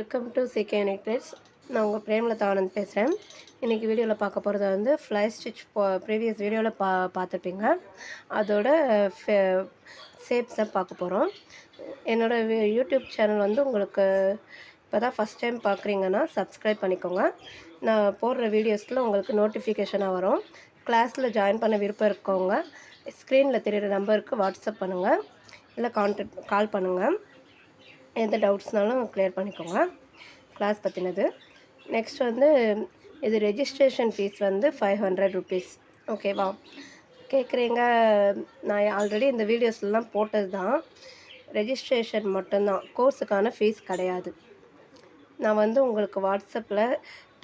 Welcome to சிகே Unix. நான் உங்கள் பிரேமலதா ஆனந்த் பேசுகிறேன். இன்றைக்கி வீடியோவில் பார்க்க போகிறது வந்து ஃப்ளை ஸ்டிச் ப்ரீவியஸ் வீடியோவில் பார்த்துருப்பீங்க. அதோட ஷேப்ஸை பார்க்க போகிறோம். என்னோடய யூடியூப் சேனல் வந்து உங்களுக்கு இப்போ தான் ஃபஸ்ட் டைம் பார்க்குறீங்கன்னா சப்ஸ்கிரைப் பண்ணிக்கோங்க. நான் போடுற வீடியோஸில் உங்களுக்கு நோட்டிஃபிகேஷனாக வரும். கிளாஸில் ஜாயின் பண்ண விருப்பம் இருக்கவங்க ஸ்க்ரீனில் தெரிகிற நம்பருக்கு வாட்ஸ்அப் பண்ணுங்கள், இல்லை கால் பண்ணுங்கள். எந்த டவுட்ஸ்னாலும் க்ளியர் பண்ணிக்கோங்க கிளாஸ் பற்றினது. நெக்ஸ்ட் வந்து இது ரெஜிஸ்ட்ரேஷன் ஃபீஸ் வந்து 500 ருபீஸ். ஓகேவா? கேட்குறீங்க, நான் ஆல்ரெடி இந்த வீடியோஸ்லாம் போட்டது தான். ரெஜிஸ்ட்ரேஷன் மட்டும்தான், கோர்ஸுக்கான ஃபீஸ் கிடையாது. நான் வந்து உங்களுக்கு வாட்ஸ்அப்பில்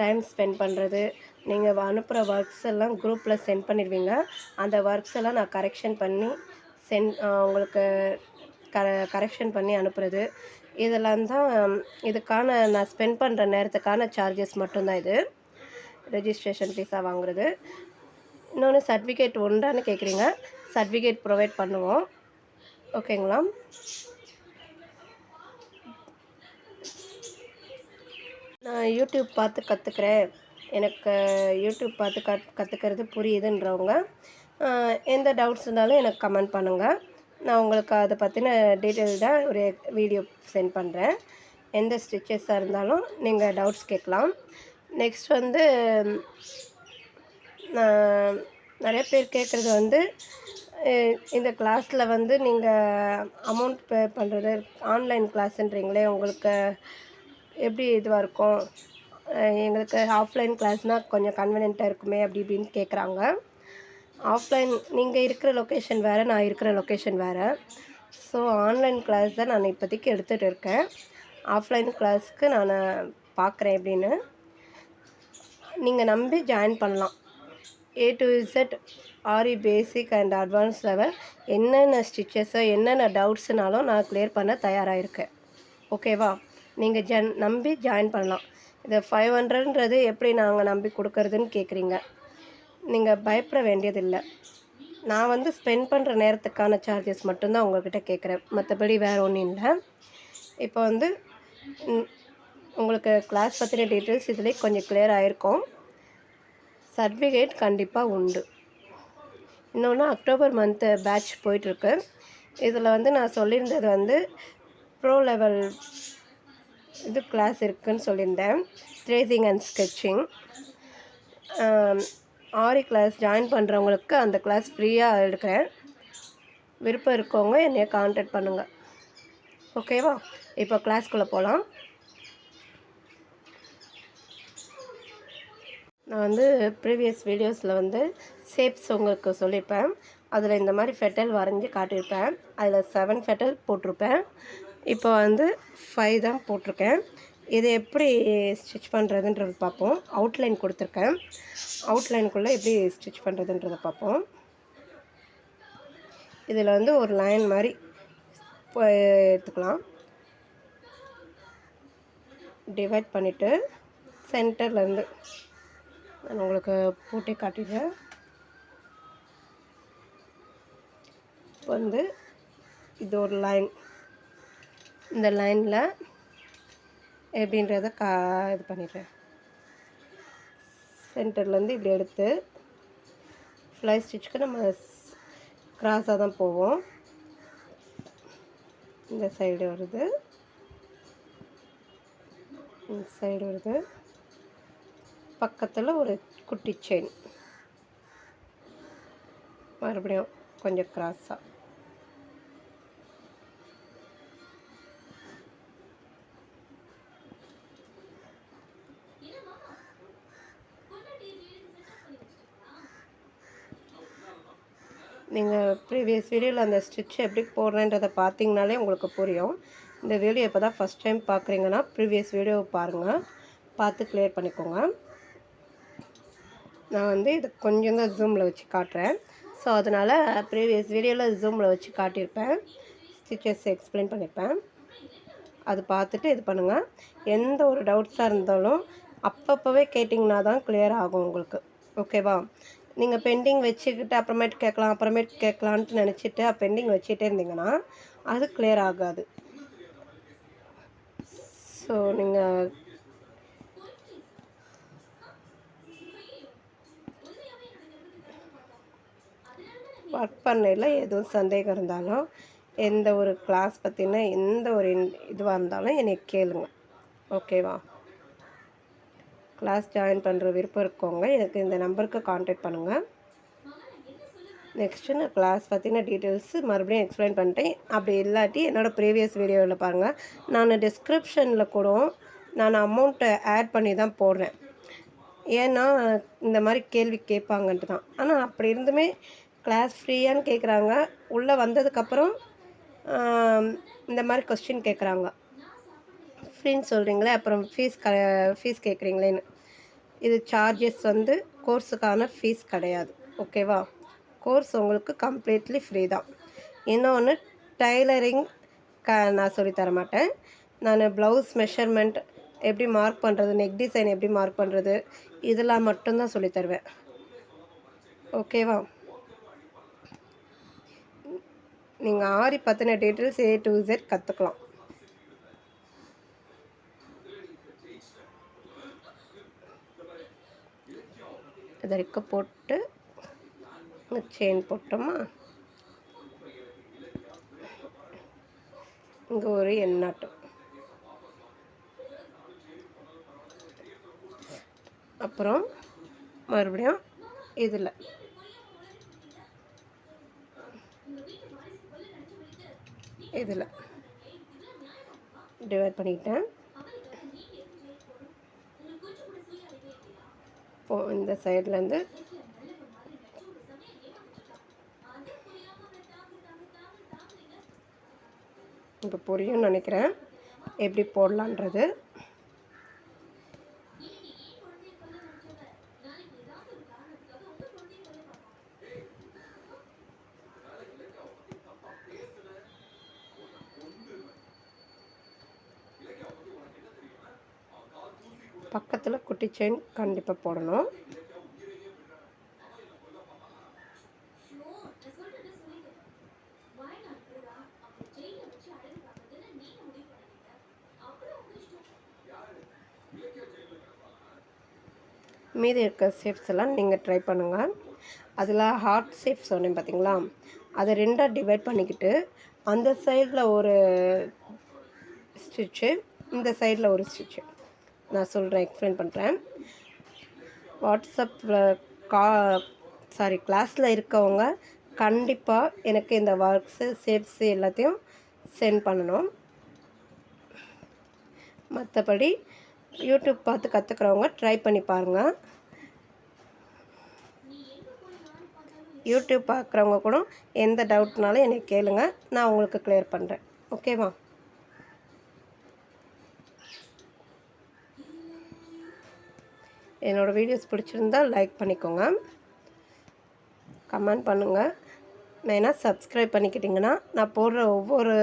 டைம் ஸ்பெண்ட் பண்ணுறது, நீங்கள் அனுப்புகிற ஒர்க்ஸ் எல்லாம் குரூப்பில் சென்ட் பண்ணிடுவீங்க. அந்த ஒர்க்ஸ் எல்லாம் நான் கரெக்ஷன் பண்ணி உங்களுக்கு கரெக்ஷன் பண்ணி அனுப்புகிறது, இதெல்லாம் தான் இதுக்கான நான் ஸ்பெண்ட் பண்ணுற நேரத்துக்கான சார்ஜஸ் மட்டும்தான் இது ரெஜிஸ்ட்ரேஷன் ஃபீஸாக வாங்குறது. இன்னொன்று சர்டிஃபிகேட் உண்டான்னு கேட்குறீங்க, சர்டிஃபிகேட் ப்ரொவைட் பண்ணுவோம். ஓகேங்களா? நான் யூடியூப் பார்த்து கற்றுக்கிறேன், எனக்கு யூடியூப் பார்த்து கற்றுக்கிறது புரியுதுன்றவங்க எந்த டவுட்ஸ் இருந்தாலும் எனக்கு கமெண்ட் பண்ணுங்கள். நான் உங்களுக்கு அதை பற்றின டீட்டெயில்டாக ஒரு வீடியோ சென்ட் பண்ணுறேன். எந்த ஸ்டிச்சஸாக இருந்தாலும் நீங்கள் டவுட்ஸ் கேட்கலாம். நெக்ஸ்ட் வந்து நான் நிறைய பேர் கேட்குறது வந்து இந்த கிளாஸில் வந்து நீங்கள் அமௌண்ட் பே பண்ணுறது ஆன்லைன் கிளாஸுன்றீங்களே, உங்களுக்கு எப்படி இதுவாக இருக்கும், எங்களுக்கு ஆஃப்லைன் கிளாஸ்னால் கொஞ்சம் கன்வீனியண்ட்டாக இருக்குமே அப்படி இப்படின்னு கேட்குறாங்க. ஆஃப்லைன் நீங்கள் இருக்கிற லொக்கேஷன் வேறு, நான் இருக்கிற லொக்கேஷன் வேறு. ஸோ ஆன்லைன் கிளாஸ் தான் நான் இப்போதைக்கு எடுத்துகிட்டு இருக்கேன். ஆஃப்லைன் கிளாஸுக்கு நான் பார்க்குறேன் எப்படின்னு. நீங்கள் நம்பி ஜாயின் பண்ணலாம். A to Z aari basic and advance level என்னென்ன ஸ்டிச்சஸோ என்னென்ன டவுட்ஸுனாலும் நான் க்ளியர் பண்ண தயாராக இருக்கேன். ஓகேவா? நீங்கள் நம்பி ஜாயின் பண்ணலாம். இதை 500ன்றது எப்படி நாங்கள் நம்பி கொடுக்கறதுன்னு கேட்குறீங்க. நீங்கள் பயப்பட வேண்டியதில்லை. நான் வந்து ஸ்பெண்ட் பண்ணுற நேரத்துக்கான சார்ஜஸ் மட்டும்தான் உங்கள்கிட்ட கேட்குறேன், மற்றபடி வேறு ஒன்றும் இல்லை. இப்போ வந்து உங்களுக்கு கிளாஸ் பற்றின டீட்டெயில்ஸ் இதிலே கொஞ்சம் கிளியர் ஆகிருக்கும். சர்டிஃபிகேட் கண்டிப்பாக உண்டு. இன்னொன்று அக்டோபர் மந்த்து பேட்ச் போயிட்டுருக்கு. இதில் வந்து நான் சொல்லியிருந்தது வந்து ப்ரோ லெவல் இது கிளாஸ் இருக்குதுன்னு சொல்லியிருந்தேன், tracing and sketching. Aari class join பண்ணுறவங்களுக்கு அந்த கிளாஸ் ஃப்ரீயாக எடுக்கிறேன். விருப்பம் இருக்கவங்க என்னைய கான்டாக்ட் பண்ணுங்கள். ஓகேவா? இப்போ கிளாஸ்க்குள்ளே போகலாம். நான் வந்து ப்ரீவியஸ் வீடியோஸில் வந்து ஷேப்ஸ் உங்களுக்கு சொல்லியிருப்பேன். அதில் இந்த மாதிரி ஃபெட்டல் வரைஞ்சி காட்டியிருப்பேன். அதில் 7 ஃபெட்டல் போட்டிருப்பேன். இப்போ வந்து 5 தான் போட்டிருக்கேன். இதை எப்படி ஸ்டிச் பண்ணுறதுன்றது பார்ப்போம். அவுட்லைன் கொடுத்துருக்கேன், அவுட்லைனுக்குள்ளே எப்படி ஸ்டிச் பண்ணுறதுன்றதை பார்ப்போம். இதில் வந்து ஒரு லைன் மாதிரி எடுத்துக்கலாம். டிவைட் பண்ணிவிட்டு சென்டர்லேருந்து நான் உங்களுக்கு போட்டே காட்டிடுறேன். இப்போ வந்து இது ஒரு லைன், இந்த லைனில் எப்படின்றத இது பண்ணிடுறேன். சென்டர்லேருந்து இப்படி எடுத்து ஃப்ளை ஸ்டிச்சுக்கு நம்ம கிராஸாக தான் போவோம். இந்த சைடு வருது, இந்த சைடு வருது, பக்கத்தில் ஒரு குட்டி செயின், மறுபடியும் கொஞ்சம் கிராஸாக. நீங்கள் ப்ரீவியஸ் வீடியோவில் அந்த ஸ்டிச் எப்படி போடுறேன்றதை பார்த்தீங்கனாலே உங்களுக்கு புரியும். இந்த வீடியோ இப்போ தான் ஃபஸ்ட் டைம் பார்க்குறீங்கன்னா ப்ரீவியஸ் வீடியோவை பாருங்கள், பார்த்து க்ளியர் பண்ணிக்கோங்க. நான் வந்து இது கொஞ்சம் தான் ஜூமில் வச்சு காட்டுறேன். ஸோ அதனால் ப்ரீவியஸ் வீடியோவில் ஜூமில் வச்சு காட்டியிருப்பேன், ஸ்டிச்சஸ் எக்ஸ்பிளைன் பண்ணியிருப்பேன். அது பார்த்துட்டு இது பண்ணுங்கள். எந்த ஒரு டவுட்ஸாக இருந்தாலும் அப்பப்போவே கேட்டிங்கன்னா தான் க்ளியர் ஆகும் உங்களுக்கு. ஓகேவா? நீங்கள் பெண்டிங் வச்சுக்கிட்டு அப்புறமேட்டு கேட்கலான்ட்டு நினச்சிட்டு பெண்டிங் வச்சுட்டே இருந்தீங்கன்னா அது கிளியர் ஆகாது. ஸோ ஸோ நீங்கள் ஒர்க் பண்ணையில் எதுவும் சந்தேகம் இருந்தாலும் எந்த ஒரு கிளாஸ் பற்றின எந்த ஒரு இதுவாக இருந்தாலும் என்னை கேளுங்க. ஓகேவா? கிளாஸ் ஜாயின் பண்ணுற விருப்பம் இருக்கவங்க எனக்கு இந்த நம்பருக்கு கான்டாக்ட் பண்ணுங்கள். நெக்ஸ்ட்டு நான் கிளாஸ் பற்றின டீட்டெயில்ஸு மறுபடியும் எக்ஸ்பிளைன் பண்ணிட்டேன். அப்படி இல்லாட்டி என்னோடய ப்ரீவியஸ் வீடியோவில் பாருங்கள். நான் டிஸ்கிரிப்ஷனில் கூட நான் அமௌண்ட்டை ஆட் பண்ணி தான் போடுறேன். ஏன்னா இந்த மாதிரி கேள்வி கேட்பாங்கன்ட்டு தான். ஆனால் அப்படி இருந்துமே கிளாஸ் ஃப்ரீயான்னு கேட்குறாங்க. உள்ளே வந்ததுக்கப்புறம் இந்த மாதிரி கொஸ்டின் கேட்குறாங்க. ஃப்ரீன்னு சொல்கிறீங்களே, அப்புறம் ஃபீஸ் கேட்குறீங்களேன்னு. இது சார்ஜஸ் வந்து கோர்ஸுக்கான ஃபீஸ் கிடையாது. ஓகேவா? கோர்ஸ் உங்களுக்கு கம்ப்ளீட்லி ஃப்ரீ தான். இன்னொன்று டைலரிங் நான் சொல்லித்தர மாட்டேன். நான் ப்ளவுஸ் மெஷர்மெண்ட் எப்படி மார்க் பண்ணுறது, நெக் டிசைன் எப்படி மார்க் பண்ணுறது, இதெல்லாம் மட்டும்தான் சொல்லித்தருவேன். ஓகேவா? நீங்கள் ஆரி பற்றின டீட்டெயில்ஸ் A to Z கற்றுக்கலாம். இதற்கு போட்டு செயின் போட்டோமா, இங்கே ஒரு எண்ணாட்டம், அப்புறம் மறுபடியும் இதில் டிவைட் பண்ணிக்கிட்டேன். இப்போது இந்த சைட்லேருந்து இப்போ புரியும்னு நினைக்கிறேன் எப்படி போடலான்றது. பக்கத்தில் குட்டி செயின் கண்டிப்பாக போடணும். மீதி இருக்க ஷேப்ஸ் எல்லாம் நீங்கள் ட்ரை பண்ணுங்கள். அதில் ஹார்ட் ஷேப் சொன்னேன் பார்த்தீங்களா, அதை 2ஆக டிவைட் பண்ணிக்கிட்டு அந்த சைடில் ஒரு ஸ்டிச்சு, இந்த சைடில் ஒரு ஸ்டிச்சு நான் சொல்கிறேன், எக்ஸ்பிளைன் பண்ணுறேன். வாட்ஸ்அப்பில் கிளாஸில் இருக்கவங்க கண்டிப்பாக எனக்கு இந்த ஒர்க்ஸு ஷேப்ஸு எல்லாத்தையும் சென்ட் பண்ணணும். மற்றபடி யூடியூப் பார்த்து கற்றுக்கிறவங்க ட்ரை பண்ணி பாருங்கள். யூடியூப் பார்க்குறவங்க கூட எந்த டவுட்னாலும் என்னை கேளுங்க, நான் உங்களுக்கு கிளியர் பண்ணுறேன். ஓகேவா? என்னோடய வீடியோஸ் பிடிச்சிருந்தால் லைக் பண்ணிக்கோங்க, கமெண்ட் பண்ணுங்கள். மெயினாக சப்ஸ்கிரைப் பண்ணிக்கிட்டிங்கன்னா நான் போடுற ஒவ்வொரு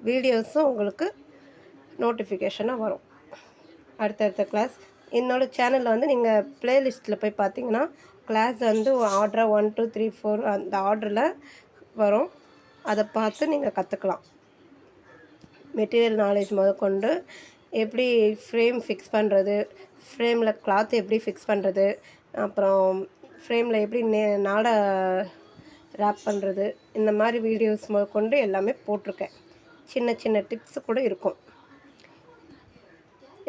வீடியோஸும் உங்களுக்கு நோட்டிஃபிகேஷனாக வரும். அடுத்தடுத்த கிளாஸ் என்னோடய சேனலில் வந்து நீங்கள் ப்ளேலிஸ்ட்டில் போய் பார்த்தீங்கன்னா கிளாஸ் வந்து ஆர்டராக 1 2 3 4 அந்த ஆர்டரில் வரும். அதை பார்த்து நீங்கள் கற்றுக்கலாம். மெட்டீரியல் நாலேஜ் முதற்கொண்டு எப்படி ஃப்ரேம் ஃபிக்ஸ் பண்ணுறது, ஃப்ரேமில் கிளாத் எப்படி ஃபிக்ஸ் பண்ணுறது, அப்புறம் ஃப்ரேமில் எப்படி நாடா ரேப் பண்ணுறது, இந்த மாதிரி வீடியோஸ் முதற்கொண்டு எல்லாமே போட்டிருக்கேன். சின்ன சின்ன டிப்ஸு கூட இருக்கும்.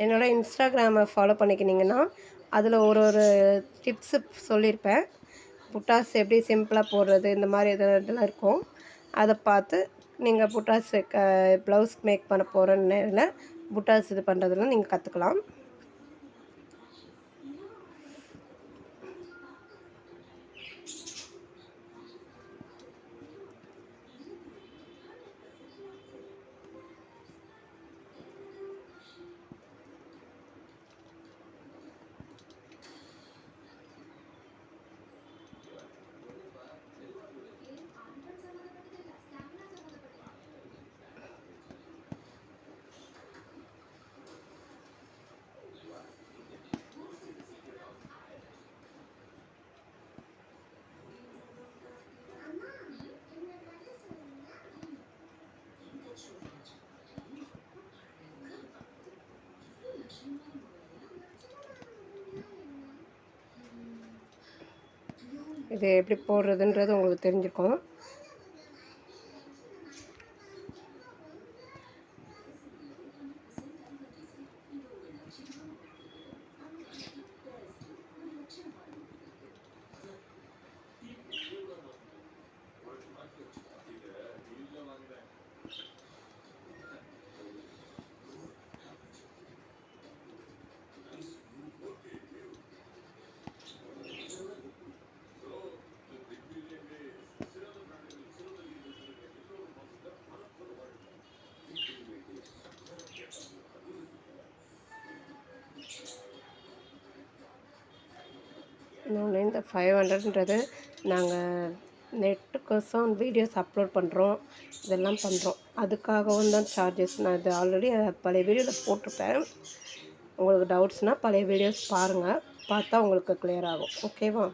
என்னோடய இன்ஸ்டாகிராமை ஃபாலோ பண்ணிக்கினீங்கன்னா அதில் ஒரு டிப்ஸு சொல்லியிருப்பேன். புட்டாஸ் எப்படி சிம்பிளாக போடுறது, இந்த மாதிரி இதெல்லாம் இருக்கும். அதை பார்த்து நீங்கள் புட்டாஸ் ப்ளவுஸ் மேக் பண்ண போகிற நேரில் புட்டாஸ் இது பண்ணுறதுலாம் நீங்கள் கற்றுக்கலாம். இது எப்படி போடுறதுன்றது உங்களுக்கு தெரிஞ்சிருக்கும். இன்னொன்று இந்த 500ன்றது நாங்கள் நெட்டுக்கோசம் வீடியோஸ் அப்லோட் பண்ணுறோம், இதெல்லாம் பண்ணுறோம். அதுக்காகவும் தான் சார்ஜஸ். நான் இது ஆல்ரெடி பழைய வீடியோவில் போட்டிருப்பேன். உங்களுக்கு டவுட்ஸ்னால் பழைய வீடியோஸ் பாருங்கள், பார்த்தா உங்களுக்கு கிளியர் ஆகும். ஓகேவா?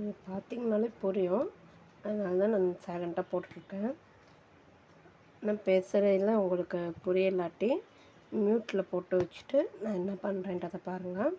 இது பார்த்திங்கனாலே புரியும், அதனால தான் நான் சைலண்ட்டாக போட்டிருக்கேன். நான் பேசுகிறதில் உங்களுக்கு புரியலாட்டி மியூட்டில் போட்டு வச்சுட்டு நான் என்ன பண்ணுறேன்றதை பாருங்கள்.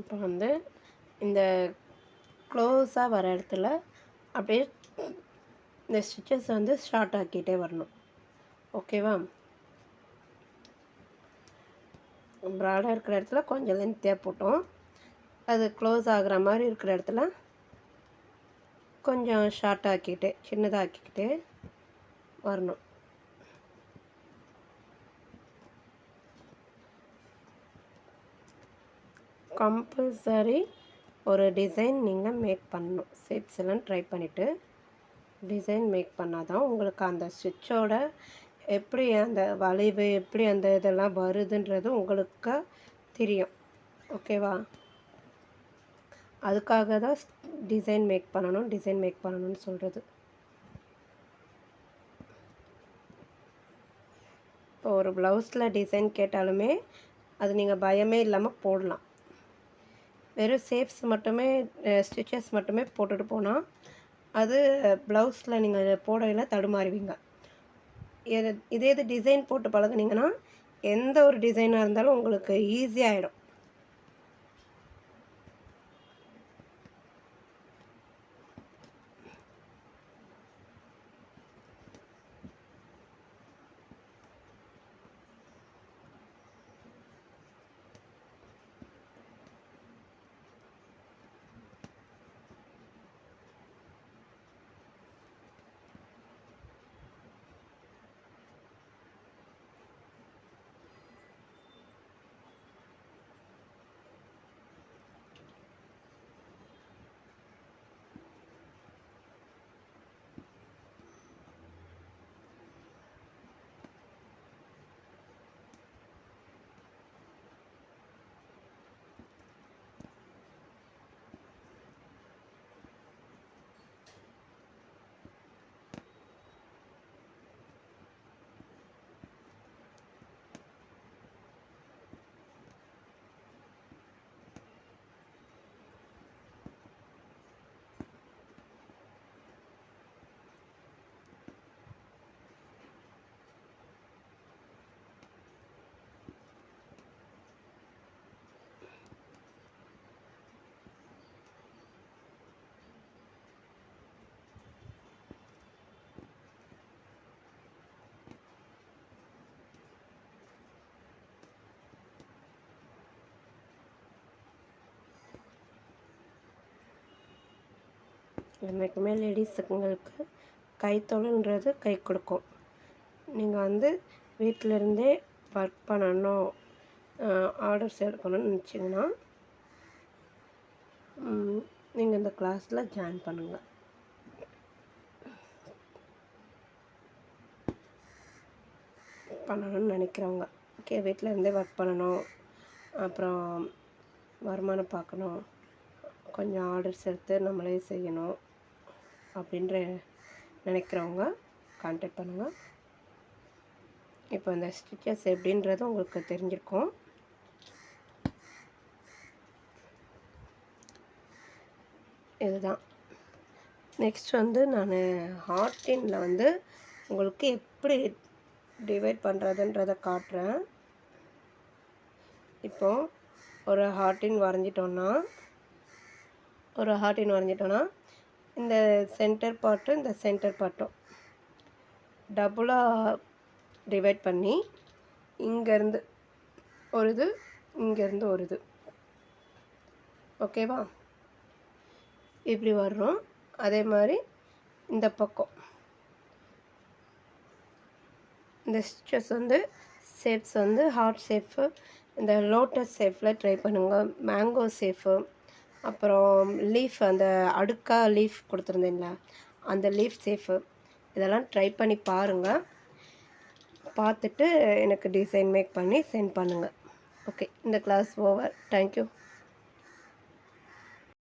இப்போ வந்து இந்த க்ளோஸாக வர இடத்துல அப்படியே இந்த ஸ்டிச்சஸ் வந்து ஸ்டார்ட் ஆக்கிட்டே வரணும். ஓகேவா? ப்ராடாக இருக்கிற இடத்துல கொஞ்சம் லென்த்தியாக போட்டோம். அது க்ளோஸ் ஆகிற மாதிரி இருக்கிற இடத்துல கொஞ்சம் ஷார்ட் ஆக்கிட்டு சின்னதாக ஆக்கிக்கிட்டே வரணும். கம்பல்சரி ஒரு டிசைன் நீங்கள் மேக் பண்ணணும். ஷேப்ஸ் எல்லாம் ட்ரை பண்ணிவிட்டு டிசைன் மேக் பண்ணால் தான் உங்களுக்கு அந்த ஸ்டிச்சோட எப்படி அந்த வளைவு எப்படி அந்த இதெல்லாம் வருதுன்றது உங்களுக்கு தெரியும். ஓகேவா? அதுக்காக தான் டிசைன் மேக் பண்ணணும்னு சொல்கிறது. இப்போ ஒரு ப்ளவுஸில் டிசைன் கேட்டாலுமே அது நீங்கள் பயமே இல்லாமல் போடலாம். வெறும் ஷேப்ஸ் மட்டுமே ஸ்டிச்சஸ் மட்டுமே போட்டுட்டு போனால் அது ப்ளவுஸில் நீங்கள் போடையில் தடுமாறுவீங்க. இதே இது டிசைன் போட்டு பழகுனீங்கன்னா எந்த ஒரு டிசைனாக இருந்தாலும் உங்களுக்கு ஈஸியாகிடும். என்றைக்குமே லேடிஸுங்களுக்கு கைத்தொழில்ன்றது கை கொடுக்கும். நீங்கள் வந்து வீட்டிலருந்தே ஒர்க் பண்ணணும், ஆர்டர்ஸ் எடுக்கணும்னு நினச்சிங்கன்னா நீங்கள் இந்த கிளாஸில் ஜாயின் பண்ணுங்கள். பண்ணணும்னு நினைக்கிறவங்க, ஓகே, வீட்டில் இருந்தே ஒர்க் பண்ணணும், அப்புறம் வருமானம் பார்க்கணும், கொஞ்சம் ஆர்டர்ஸ் எடுத்து நம்மளே செய்யணும் அப்படின்ற நினைக்கிறவங்க கான்டாக்ட் பண்ணுங்கள். இப்போ இந்த ஸ்டிச்சஸ் எப்படின்றது உங்களுக்கு தெரிஞ்சிருக்கும். இதுதான் நெக்ஸ்ட் வந்து நான் ஹார்டினில் வந்து உங்களுக்கு எப்படி டிவைட் பண்ணுறதுன்றதை காட்டுறேன். இப்போது ஒரு ஹார்டின் வரைஞ்சிட்டோன்னா இந்த சென்டர் பார்ட்டும் இந்த சென்டர் பார்ட்டும் டபுளாக டிவைட் பண்ணி இங்கேருந்து ஒரு இது, இங்கேருந்து ஒரு இது, ஓகேவா? இப்படி வர்றோம். அதே மாதிரி இந்த பக்கம் இந்த ஸ்டிச்சஸ் வந்து ஷேப்ஸ் வந்து ஹார்ட் ஷேப்பு, இந்த லோட்டஸ் ஷேப்பில் ட்ரை பண்ணுங்கள், மேங்கோ ஷேப்பு, அப்புறம் லீஃப், அந்த அடுக்காக லீஃப் கொடுத்துருந்தேங்களா அந்த லீஃப் ஷேப்பு, இதெல்லாம் ட்ரை பண்ணி பாருங்கள். பார்த்துட்டு எனக்கு டிசைன் மேக் பண்ணி சென்ட் பண்ணுங்கள். ஓகே, இந்த கிளாஸ் ஓவர். தேங்க்யூ.